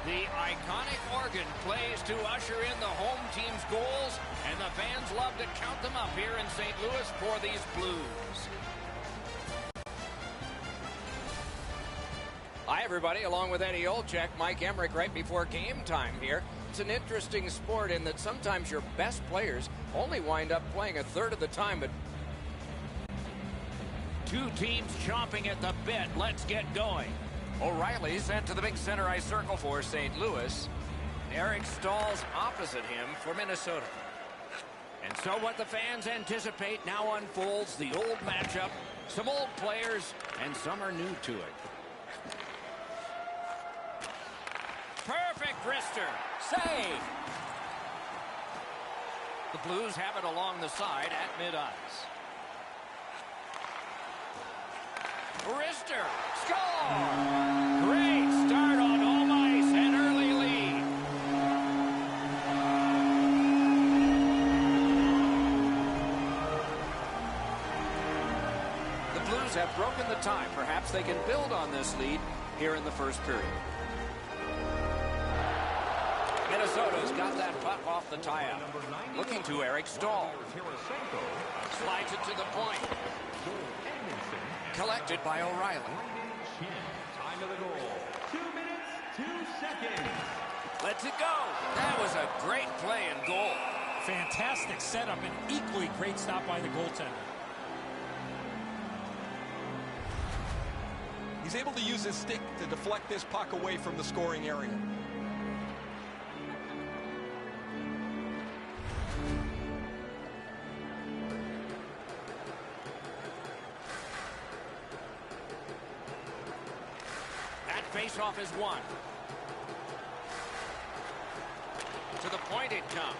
The iconic organ plays to usher in the home team's goals, and the fans love to count them up here in St. Louis for these Blues. Hi, everybody. Along with Eddie Olczyk, Mike Emmerich right before game time here. It's an interesting sport in that sometimes your best players only wind up playing a third of the time, but two teams chomping at the bit. Let's get going. O'Reilly sent to the big center ice circle for St. Louis. Eric Stahl's opposite him for Minnesota. And so what the fans anticipate now unfolds. The old matchup, some old players, and some are new to it. Perfect wrister. Save. The Blues have it along the side at mid-ice. Wrister. Score! Great start on home ice, an early lead. The Blues have broken the tie. Perhaps they can build on this lead here in the first period. Minnesota's got that puck off the tie-up. Looking to Eric Stahl. Slides it to the point. Collected by O'Reilly. Time of the goal. 2 minutes, 2 seconds. Lets it go. That was a great play and goal. Fantastic setup and equally great stop by the goaltender. He's able to use his stick to deflect this puck away from the scoring area. Face-off is won. To the point it comes.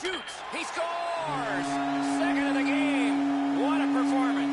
Shoots. He scores! Second of the game. What a performance.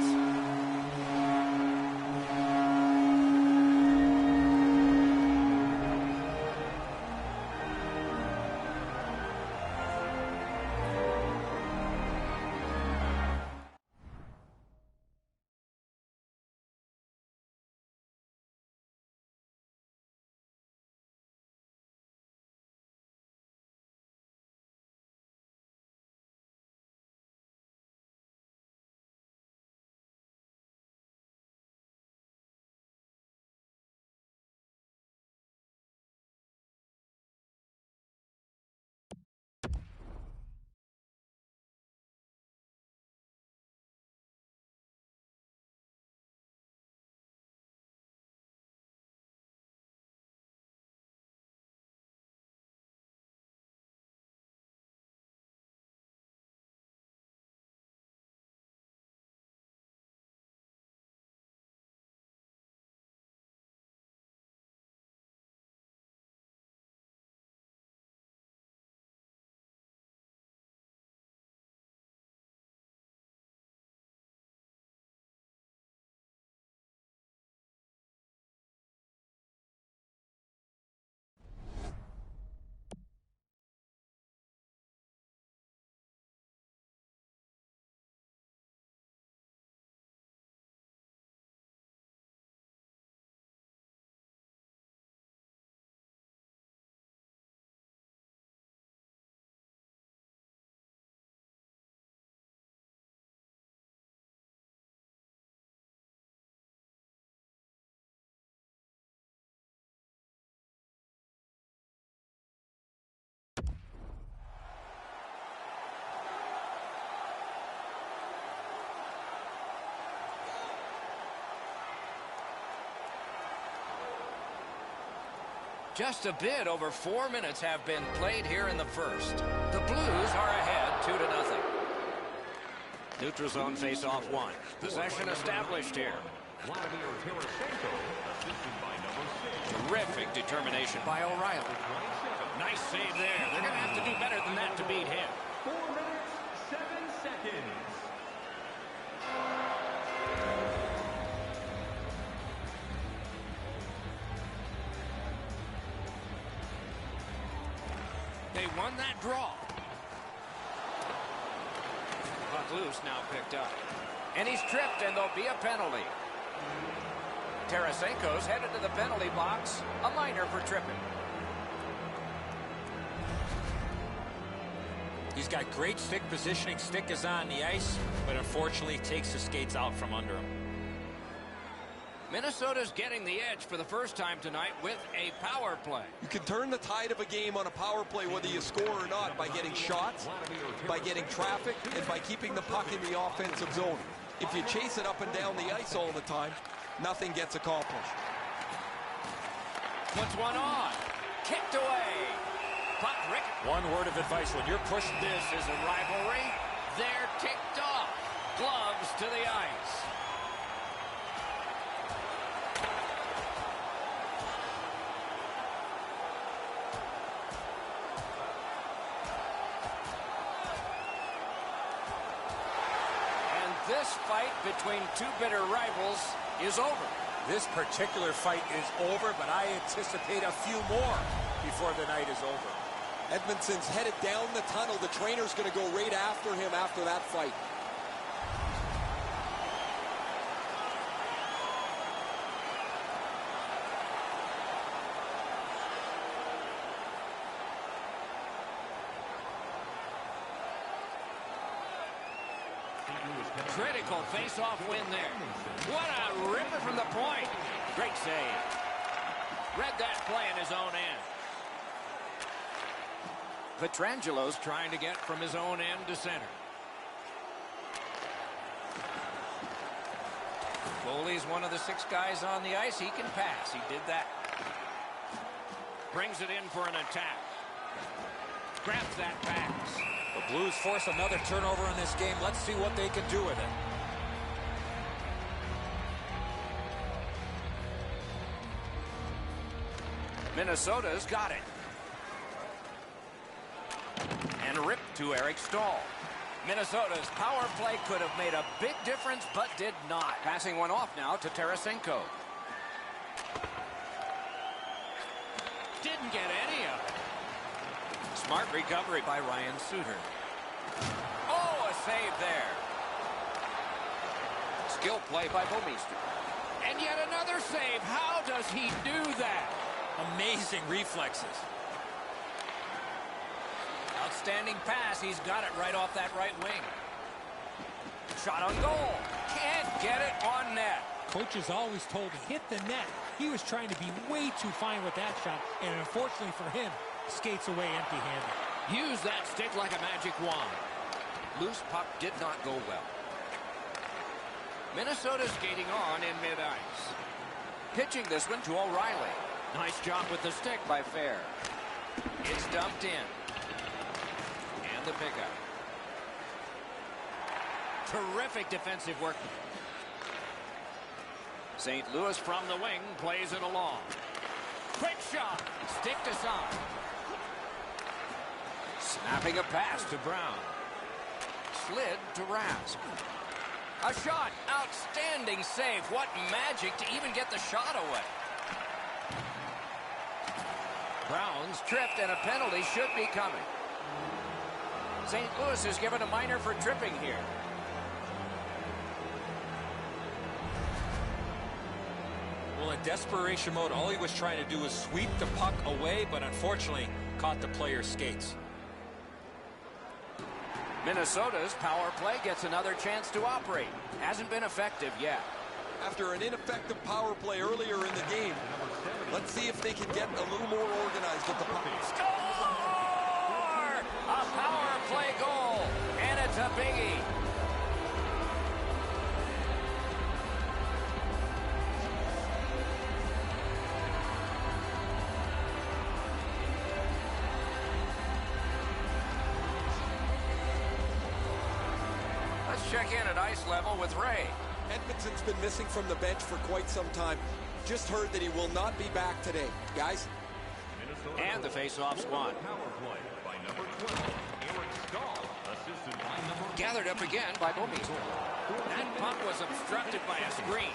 Just a bit over 4 minutes have been played here in the first. The Blues are ahead 2-0. Neutral zone face-off one. Possession established here. Terrific determination by O'Reilly. Nice save there. They're going to have to do better than that to beat him. 4 minutes, 7 seconds. They won that draw. Puck loose now picked up. And he's tripped, and there'll be a penalty. Tarasenko's headed to the penalty box. A minor for tripping. He's got great stick positioning. Stick is on the ice, but unfortunately takes the skates out from under him. Minnesota's getting the edge for the first time tonight with a power play. You can turn the tide of a game on a power play whether you score or not by getting shots, by getting traffic, and by keeping the puck in the offensive zone. If you chase it up and down the ice all the time, nothing gets accomplished. Puts one on. Kicked away. Puck Rick. One word of advice: when you're pushing, This is a rivalry. They're ticked off. Gloves to the ice. This fight between two bitter rivals is over. this particular fight is over, but I anticipate a few more before the night is over. Edmondson's headed down the tunnel. The trainer's going to go right after him after that fight. Critical face-off win there. What a ripper from the point. Great save. Read that play in his own end. Petrangelo's trying to get from his own end to center. Foley's one of the 6 guys on the ice. He can pass. He did that. Brings it in for an attack. Grabs that pass. The Blues force another turnover in this game. Let's see what they can do with it. Minnesota's got it. And ripped to Eric Staal. Minnesota's power play could have made a big difference, but did not. Passing one off now to Tarasenko. Didn't get any of it. Smart recovery by Ryan Suter. Oh, a save there. Skill play by Bouwmeester. And yet another save. How does he do that? Amazing reflexes. Outstanding pass. He's got it right off that right wing. Shot on goal. Can't get it on net. Coach is always told to hit the net. He was trying to be way too fine with that shot, and unfortunately for him, skates away empty-handed. Use that stick like a magic wand. Loose puck did not go well. Minnesota skating on in mid-ice. Pitching this one to O'Reilly. Nice job with the stick by Fair. It's dumped in. And the pickup. Terrific defensive work. St. Louis from the wing plays it along. Quick shot. Stick to side. Snapping a pass to Brown. Slid to Rask. A shot. Outstanding save. What magic to even get the shot away. Brown's tripped and a penalty should be coming. St. Louis is given a minor for tripping here. Well, in desperation mode, all he was trying to do was sweep the puck away, but unfortunately caught the player's skates. Minnesota's power play gets another chance to operate. Hasn't been effective yet. After an ineffective power play earlier in the game, let's see if they can get a little more organized with the puck. Score! A power play goal, and it's a biggie. Let's check in at ice level with Ray. Edmondson's been missing from the bench for quite some time. Just heard that he will not be back today. Guys? And the face-off's won. Gathered up again by Bouwmeester. That puck was obstructed by a screen.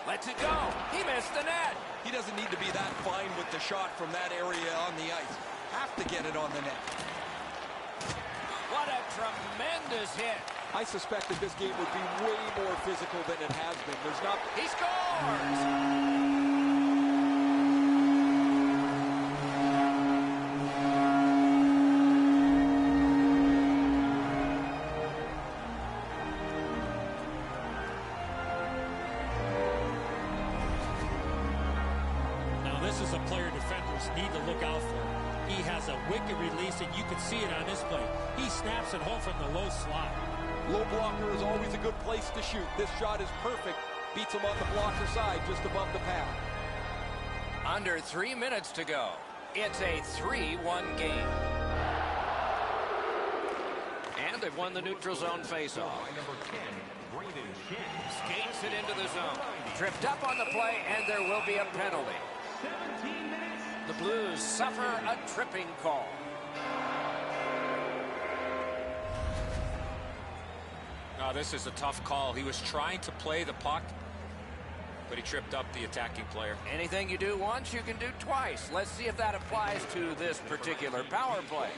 Lets it go. He missed the net. He doesn't need to be that fine with the shot from that area on the ice. Have to get it on the net. What a tremendous hit. I suspect that this game would be way more physical than it has been. There's not... He scores! This is a player defenders need to look out for. He has a wicked release, and you can see it on this play. He snaps it home from the low slot. Low blocker is always a good place to shoot. This shot is perfect. Beats him on the blocker side, just above the pad. Under 3 minutes to go. It's a 3-1 game. And they've won the neutral zone faceoff. Skates it into the zone. Tripped up on the play, and there will be a penalty. 17 minutes. The Blues suffer a tripping call. Oh, this is a tough call. He was trying to play the puck, but he tripped up the attacking player. Anything you do once, you can do twice. Let's see if that applies to this particular power play.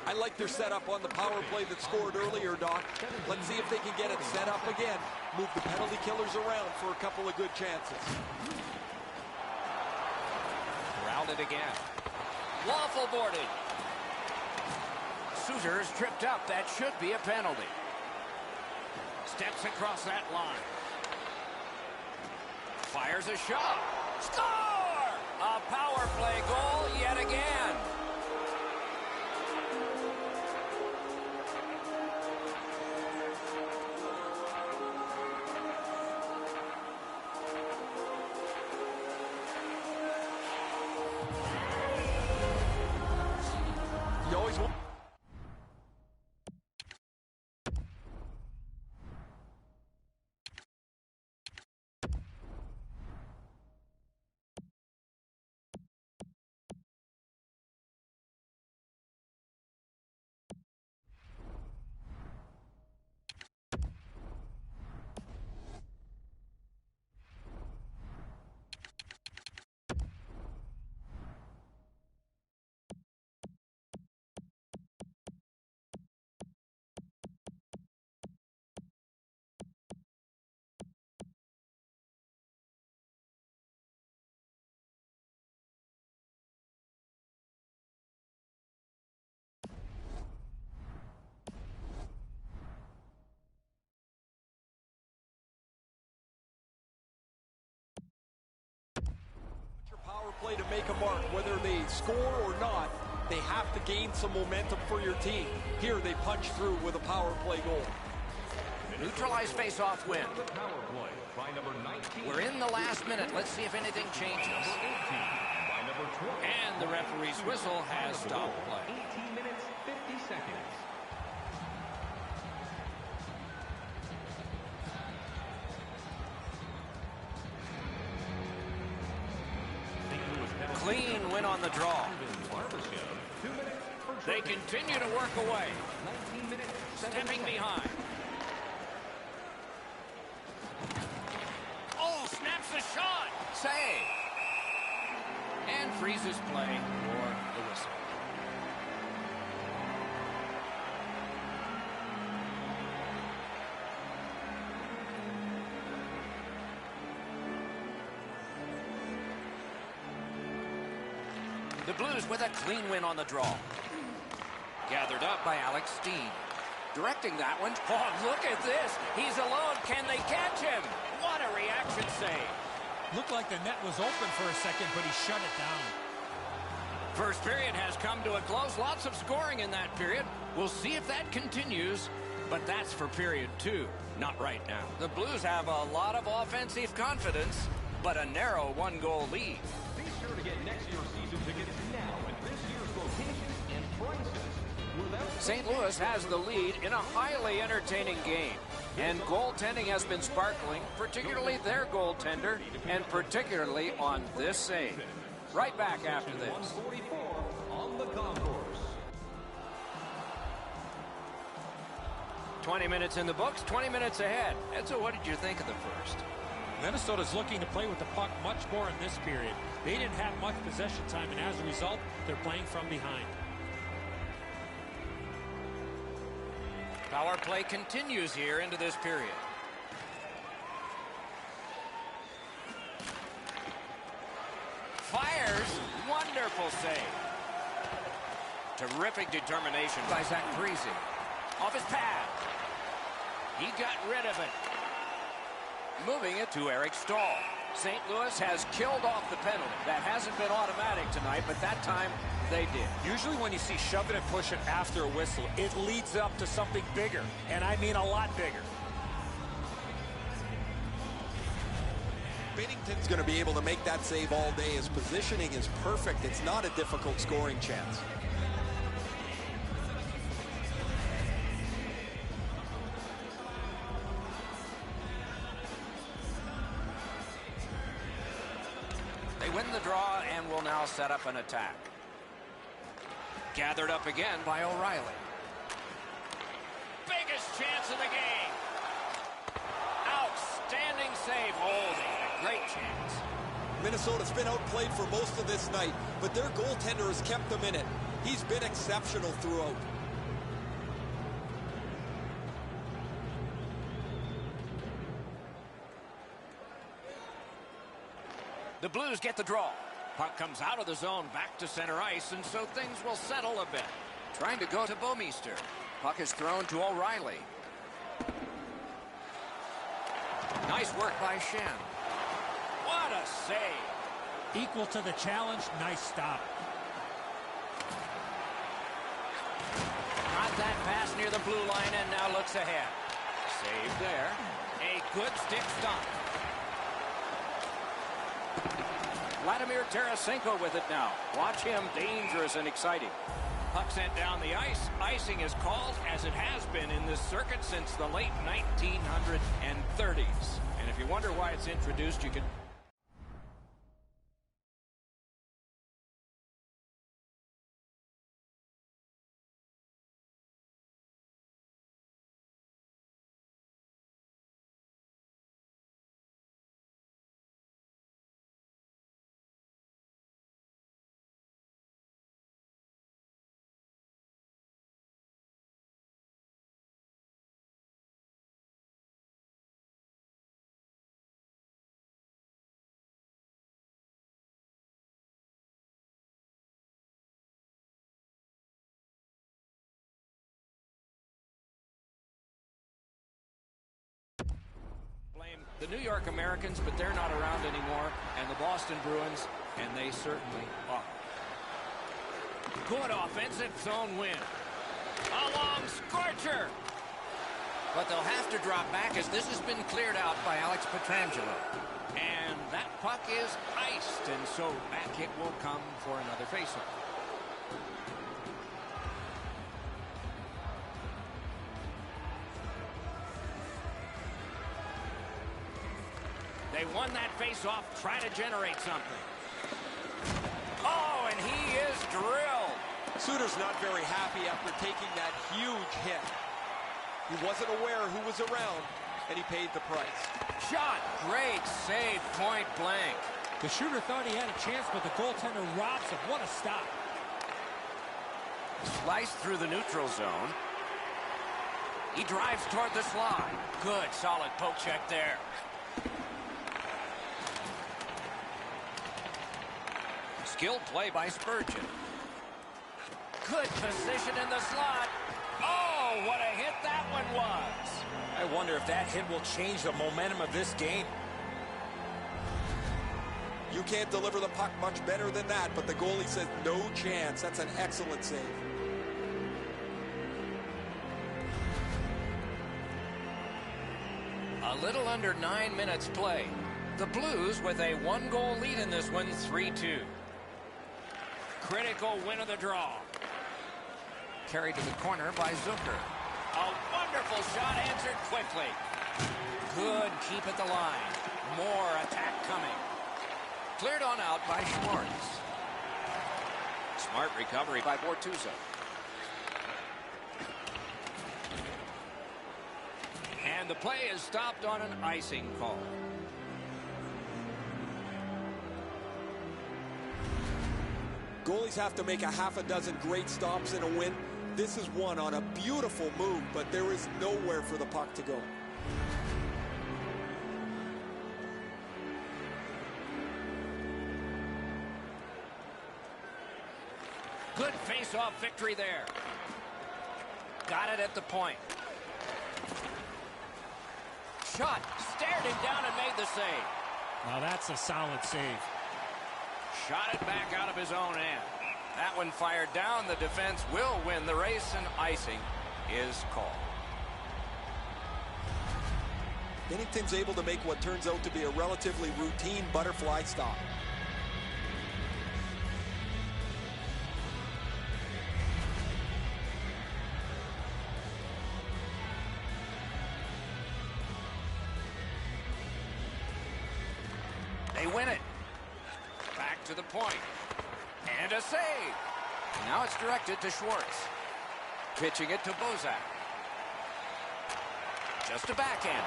I like their setup on the power play that scored earlier, Doc. Let's see if they can get it set up again. Move the penalty killers around for a couple of good chances. Routed again. Waffle boarded. Suter's tripped up. That should be a penalty. Steps across that line. Fires a shot. Score! A power play goal yet again. You always want... Power play to make a mark. Whether they score or not, they have to gain some momentum for your team. Here they punch through with a power play goal. Neutralized face-off win. We're in the last minute. Let's see if anything changes. And the referee's whistle has stopped play. 18 minutes, 50 seconds. Clean win on the draw. They continue to work away. Stepping behind. Oh, snaps the shot. Save. And freezes play for the whistle. The Blues with a clean win on the draw. Gathered up by Alex Steen. Directing that one. Oh, look at this. He's alone. Can they catch him? What a reaction save. Looked like the net was open for a second, but he shut it down. First period has come to a close. Lots of scoring in that period. We'll see if that continues, but that's for period 2, not right now. The Blues have a lot of offensive confidence, but a narrow 1-goal lead. Be sure to get next year's season tickets now at this year's location and prices. St. Louis has the lead in a highly entertaining game. And goaltending has been sparkling, particularly their goaltender, and particularly on this save. Right back after this. 144 on the concourse. 20 minutes in the books, 20 minutes ahead. And so what did you think of the first? Minnesota's looking to play with the puck much more in this period. They didn't have much possession time, and as a result, they're playing from behind. Power play continues here into this period. Fires. Wonderful save. Terrific determination by Zach Parise. Off his pad. He got rid of it. Moving it to Eric Stahl. St. Louis has killed off the penalty. That hasn't been automatic tonight, but that time they did. Usually when you see shove it and push it after a whistle, it leads up to something bigger, and I mean a lot bigger. Binnington's going to be able to make that save all day. His positioning is perfect. It's not a difficult scoring chance. They win the draw and will now set up an attack. Gathered up again by O'Reilly. Biggest chance of the game. Outstanding save. Oh, they had a great chance. Minnesota's been outplayed for most of this night, but their goaltender has kept them in it. He's been exceptional throughout. The Blues get the draw. Puck comes out of the zone back to center ice, and so things will settle a bit. Trying to go to Bouwmeester. Puck is thrown to O'Reilly. Nice work by Shen. What a save. Equal to the challenge. Nice stop. Got that pass near the blue line and now looks ahead. Save there. A good stick stop. Vladimir Tarasenko with it now. Watch him, dangerous and exciting. Puck sent down the ice. Icing is called, as it has been in this circuit since the late 1930s. And if you wonder why it's introduced, you can... The New York Americans, but they're not around anymore, and the Boston Bruins, and they certainly are. Good offensive zone win. A long scorcher. But they'll have to drop back as this has been cleared out by Alex Pietrangelo. And that puck is iced, and so back it will come for another faceoff. They won that face-off, trying to generate something. Oh, and he is drilled. Suter's not very happy after taking that huge hit. He wasn't aware who was around, and he paid the price. Shot, great save, point blank. The shooter thought he had a chance, but the goaltender robs him. What a stop. Sliced through the neutral zone. He drives toward the slot. Good, solid poke check there. Skilled play by Spurgeon. Good position in the slot. Oh, what a hit that one was. I wonder if that hit will change the momentum of this game. You can't deliver the puck much better than that, but the goalie says no chance. That's an excellent save. A little under 9 minutes play. The Blues with a 1-goal lead in this one, 3-2. Critical win of the draw. Carried to the corner by Zucker. A wonderful shot answered quickly. Good keep at the line. More attack coming. Cleared on out by Schwartz. Smart recovery by Bortuzzo. And the play is stopped on an icing call. Goalies have to make a half a dozen great stops in a win. This is one on a beautiful move, but there is nowhere for the puck to go. Good face-off victory there. Got it at the point. Shot, stared him down and made the save. Now that's a solid save. Shot it back out of his own end. That one fired down. The defense will win the race, and icing is called. Bennington's able to make what turns out to be a relatively routine butterfly stop. They win it. Back to the point. And a save. Now it's directed to Schwartz. Pitching it to Bozak. Just a backhand.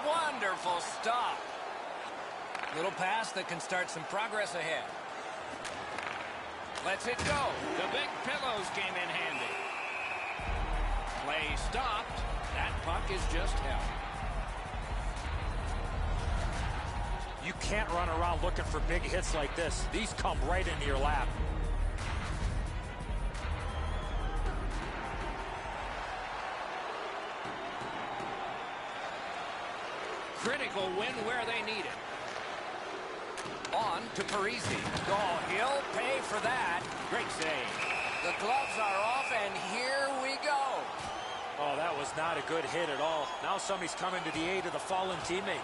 Wonderful stop. Little pass that can start some progress ahead. Lets it go. The big pillows came in handy. Play stopped. That puck is just held. You can't run around looking for big hits like this. These come right into your lap. Critical win where they need it. On to Parisi. Oh, he'll pay for that. Great save. The gloves are off, and here we go. Oh, that was not a good hit at all. Now somebody's coming to the aid of the fallen teammate.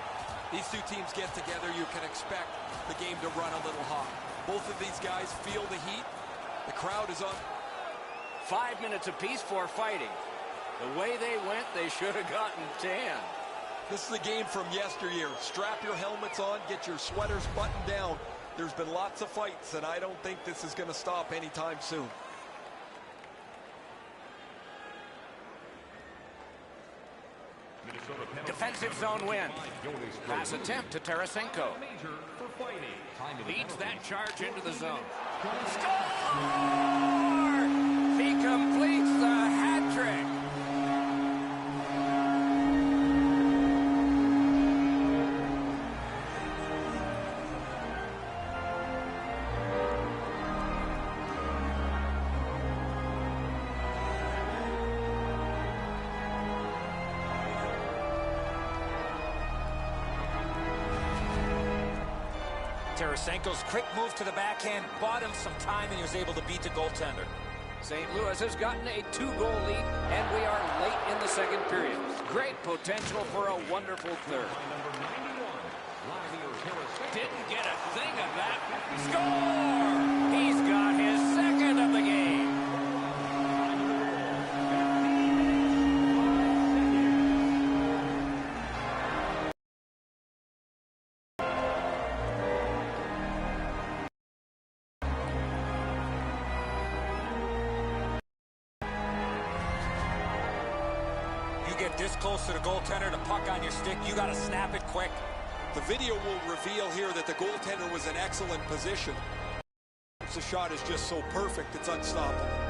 These two teams get together, you can expect the game to run a little hot. Both of these guys feel the heat. The crowd is on. 5 minutes apiece for fighting. The way they went, they should have gotten 10. This is the game from yesteryear. Strap your helmets on, get your sweaters buttoned down. There's been lots of fights, and I don't think this is going to stop anytime soon. Defensive zone win. Pass attempt to Tarasenko. Leads that charge into the zone. Score! He completes the hat trick. Tarasenko's quick move to the backhand bought him some time, and he was able to beat the goaltender. St. Louis has gotten a 2-goal lead, and we are late in the second period. Great potential for a wonderful third. Didn't get a thing of that. Score! He's got his second of the game. Get this close to the goaltender, the puck on your stick, you got to snap it quick. The video will reveal here that the goaltender was in excellent position. The shot is just so perfect, it's unstoppable.